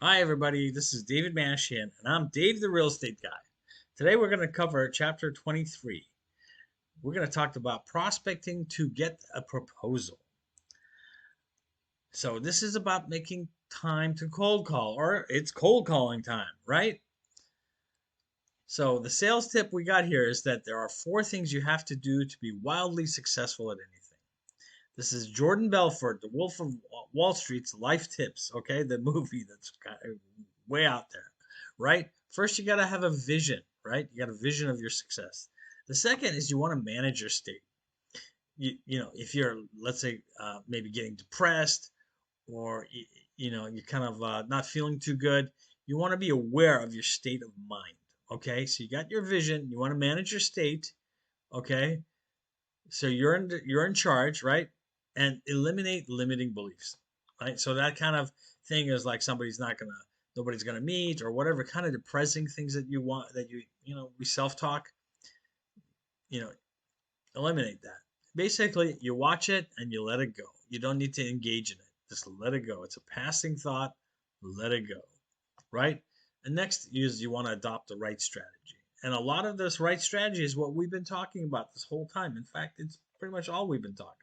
Hi, everybody. This is David Manashian, and I'm Dave the Real Estate Guy. Today, we're going to cover chapter 23. We're going to talk about prospecting to get a proposal. So, this is about making time to cold call, or it's cold calling time, right? So, the sales tip we got here is that there are 4 things you have to do to be wildly successful at anything. This is Jordan Belfort, the Wolf of Wall Street's Life Tips, okay? The movie that's kind of way out there, right? First, you got to have a vision, right? You got a vision of your success. The second is you want to manage your state. If you're, let's say, maybe getting depressed or, you're kind of not feeling too good, you want to be aware of your state of mind, okay? So you got your vision, you want to manage your state, okay? So you're in charge, right? And eliminate limiting beliefs, right? So that kind of thing is like nobody's gonna meet or whatever kind of depressing things that you want that we self-talk, you know, eliminate that. Basically, you watch it and you let it go. You don't need to engage in it. Just let it go. It's a passing thought. Let it go, right? And next is you want to adopt the right strategy. And a lot of this right strategy is what we've been talking about this whole time. In fact, it's pretty much all we've been talking about.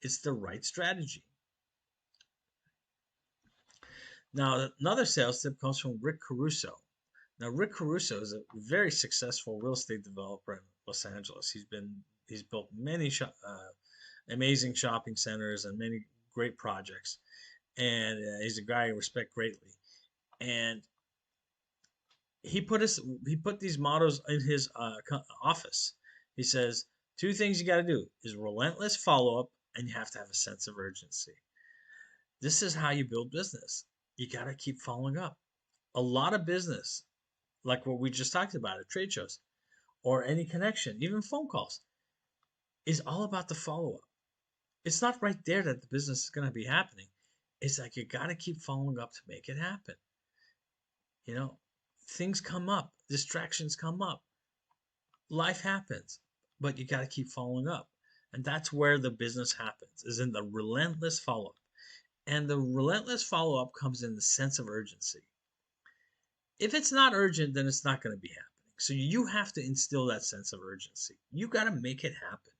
It's the right strategy. Now, another sales tip comes from Rick Caruso. Now, Rick Caruso is a very successful real estate developer in Los Angeles. He's built many amazing shopping centers and many great projects, and he's a guy I respect greatly. And he put these mottos in his office. He says 2 things you got to do is relentless follow up, and you have to have a sense of urgency. This is how you build business. You got to keep following up. A lot of business, like what we just talked about at trade shows or any connection, even phone calls, is all about the follow up. It's not right there that the business is going to be happening. It's like you got to keep following up to make it happen. You know, things come up, distractions come up, life happens, but you got to keep following up. And that's where the business happens, is in the relentless follow up. And the relentless follow up comes in the sense of urgency. If it's not urgent, then it's not going to be happening. So you have to instill that sense of urgency. You got to make it happen.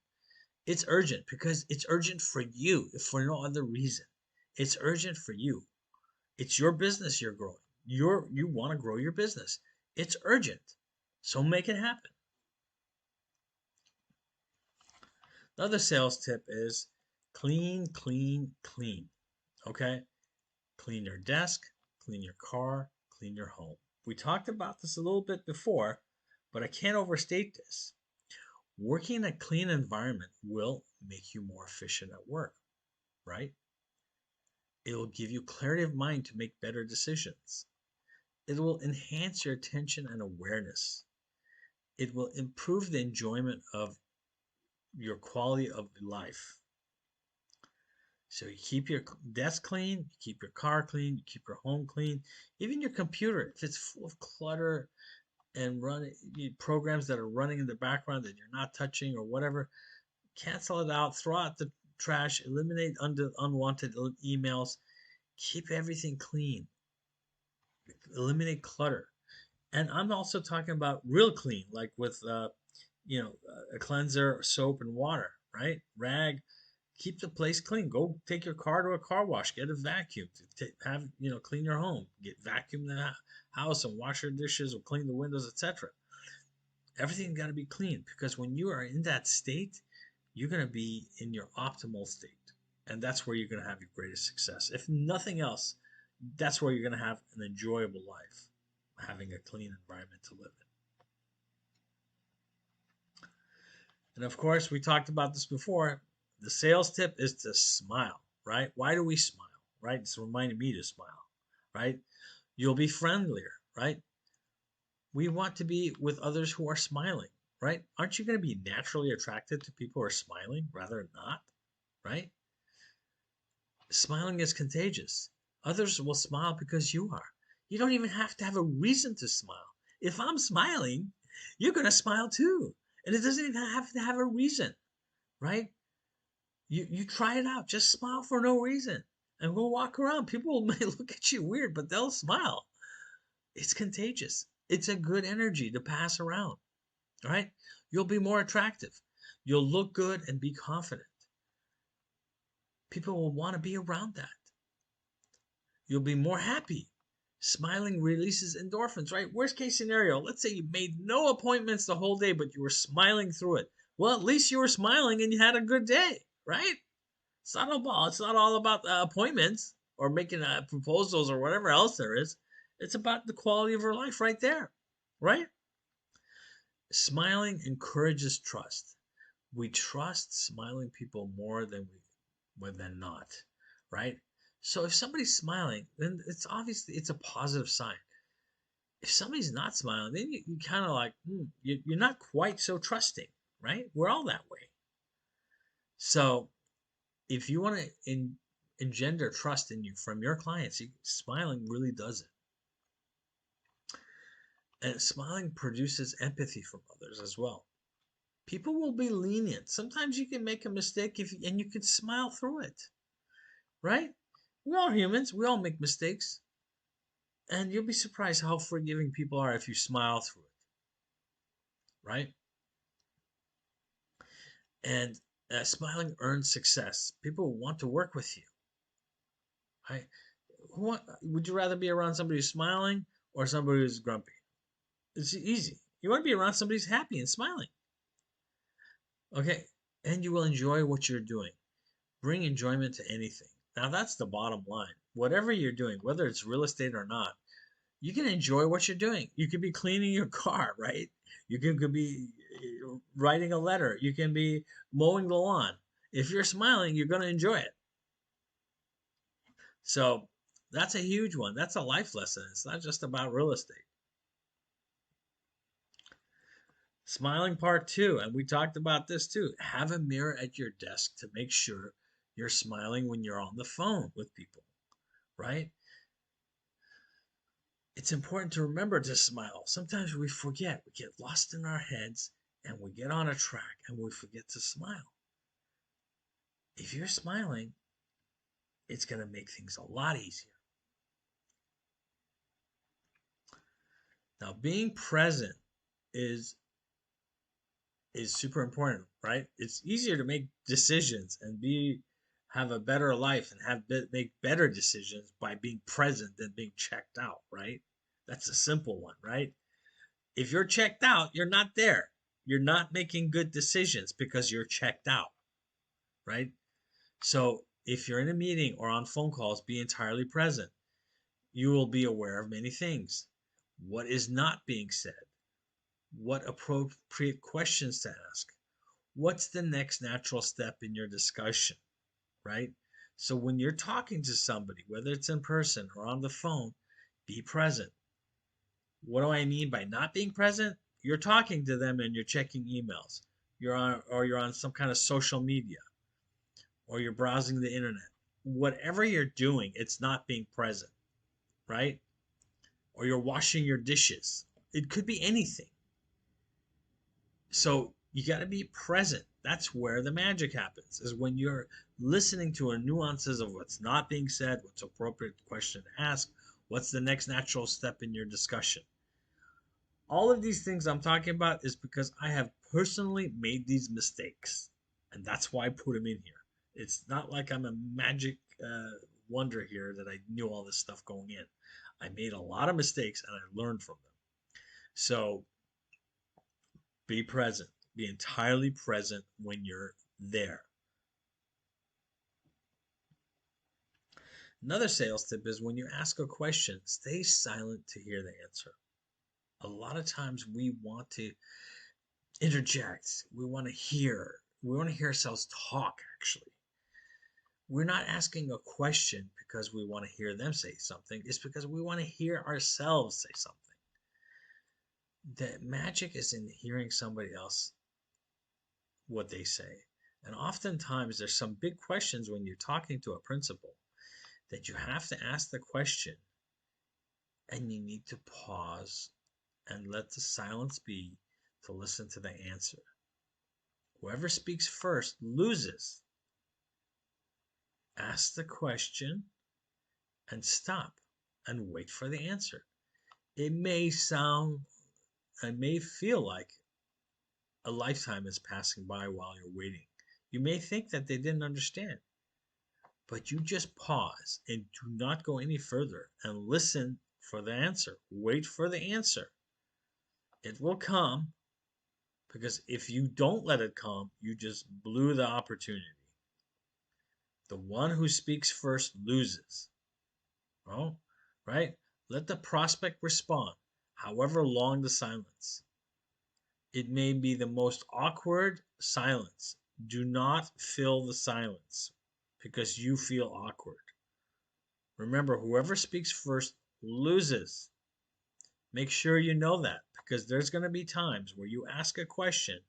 It's urgent because it's urgent for you, if for no other reason. It's urgent for you. It's your business you're growing. You want to grow your business. It's urgent. So make it happen. Another sales tip is clean, clean, clean. Okay? Clean your desk, clean your car, clean your home. We talked about this a little bit before, but I can't overstate this. Working in a clean environment will make you more efficient at work, right? It will give you clarity of mind to make better decisions. It will enhance your attention and awareness. It will improve the enjoyment of your quality of life. So you keep your desk clean, you keep your car clean, you keep your home clean, even your computer. If it's full of clutter and programs that are running in the background that you're not touching or whatever, cancel it out, throw out the trash, eliminate unwanted emails, keep everything clean, eliminate clutter. And I'm also talking about real clean, like with a cleanser, soap, and water, right? Rag. Keep the place clean. Go take your car to a car wash. Get a vacuum. Clean your home. Vacuum the house and wash your dishes or clean the windows, etc. Everything got to be clean because when you are in that state, you're going to be in your optimal state, and that's where you're going to have your greatest success. If nothing else, that's where you're going to have an enjoyable life, having a clean environment to live in. And of course, we talked about this before. The sales tip is to smile, right? Why do we smile, right? It's reminding me to smile, right? You'll be friendlier, right? We want to be with others who are smiling, right? Aren't you going to be naturally attracted to people who are smiling rather than not, right? Smiling is contagious. Others will smile because you are. You don't even have to have a reason to smile. If I'm smiling, you're going to smile too. And it doesn't even have to have a reason, right? You try it out. Just smile for no reason. and we'll walk around. People may look at you weird, but they'll smile. It's contagious. It's a good energy to pass around, right? You'll be more attractive. You'll look good and be confident. People will want to be around that. You'll be more happy. Smiling releases endorphins, right? Worst case scenario, let's say you made no appointments the whole day, but you were smiling through it. Well, at least you were smiling and you had a good day, right? It's not all about appointments or making proposals or whatever else there is. It's about the quality of her life right there, right? Smiling encourages trust. We trust smiling people more than not, right? So if somebody's smiling, then it's obviously it's a positive sign. If somebody's not smiling, then you kind of like you're not quite so trusting, right? We're all that way. So if you want to engender trust in you from your clients, smiling really does it. And smiling produces empathy from others as well. People will be lenient. Sometimes you can make a mistake and you can smile through it, right? We're all humans. We all make mistakes. And you'll be surprised how forgiving people are if you smile through it, right? And smiling earns success. People want to work with you, right? Would you rather be around somebody who's smiling or somebody who's grumpy? It's easy. You want to be around somebody who's happy and smiling. Okay, and you will enjoy what you're doing. Bring enjoyment to anything. Now, that's the bottom line. Whatever you're doing, whether it's real estate or not, you can enjoy what you're doing. You could be cleaning your car, right? Could be writing a letter. You can be mowing the lawn. If you're smiling, you're going to enjoy it. So that's a huge one. That's a life lesson. It's not just about real estate. Smiling part two, and we talked about this too. Have a mirror at your desk to make sure you're smiling when you're on the phone with people, right? It's important to remember to smile. Sometimes we forget, we get lost in our heads and we get on a track and we forget to smile. If you're smiling, it's going to make things a lot easier. Now, being present is super important, right? It's easier to make decisions and have a better life and make better decisions by being present than being checked out, right? That's a simple one, right? If you're checked out, you're not there. You're not making good decisions because you're checked out, right? So if you're in a meeting or on phone calls, be entirely present. You will be aware of many things. What is not being said? What appropriate questions to ask? What's the next natural step in your discussion, right? So when you're talking to somebody, whether it's in person or on the phone, be present. What do I mean by not being present? You're talking to them and you're checking emails. You're on some kind of social media or you're browsing the internet. Whatever you're doing, it's not being present, right? Or you're washing your dishes. It could be anything. So you got to be present. That's where the magic happens, is when you're listening to the nuances of what's not being said, what's appropriate question to ask, what's the next natural step in your discussion. All of these things I'm talking about is because I have personally made these mistakes, and that's why I put them in here. It's not like I'm a magic wonder here that I knew all this stuff going in. I made a lot of mistakes and I learned from them. So be present. Be entirely present when you're there. Another sales tip is when you ask a question, stay silent to hear the answer. A lot of times we want to interject. We want to hear. We want to hear ourselves talk, actually. We're not asking a question because we want to hear them say something. It's because we want to hear ourselves say something. The magic is in hearing somebody else what they say. And oftentimes there's some big questions when you're talking to a principal that you have to ask the question and you need to pause and let the silence be to listen to the answer. Whoever speaks first loses. Ask the question and stop and wait for the answer. It may sound, it may feel like a lifetime is passing by while you're waiting. You may think that they didn't understand, but you just pause and do not go any further and listen for the answer. Wait for the answer. It will come, because if you don't let it come, you just blew the opportunity. The one who speaks first loses. Oh, right? Let the prospect respond, however long the silence. It may be the most awkward silence. Do not fill the silence because you feel awkward. Remember, whoever speaks first loses. Make sure you know that, because there's going to be times where you ask a question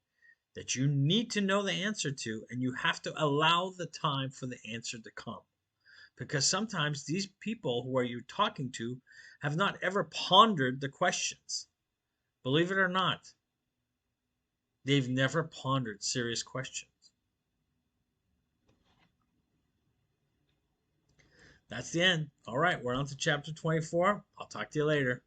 that you need to know the answer to, and you have to allow the time for the answer to come. Because sometimes these people who are you talking to have not ever pondered the questions. Believe it or not, they've never pondered serious questions. That's the end. All right, we're on to chapter 24. I'll talk to you later.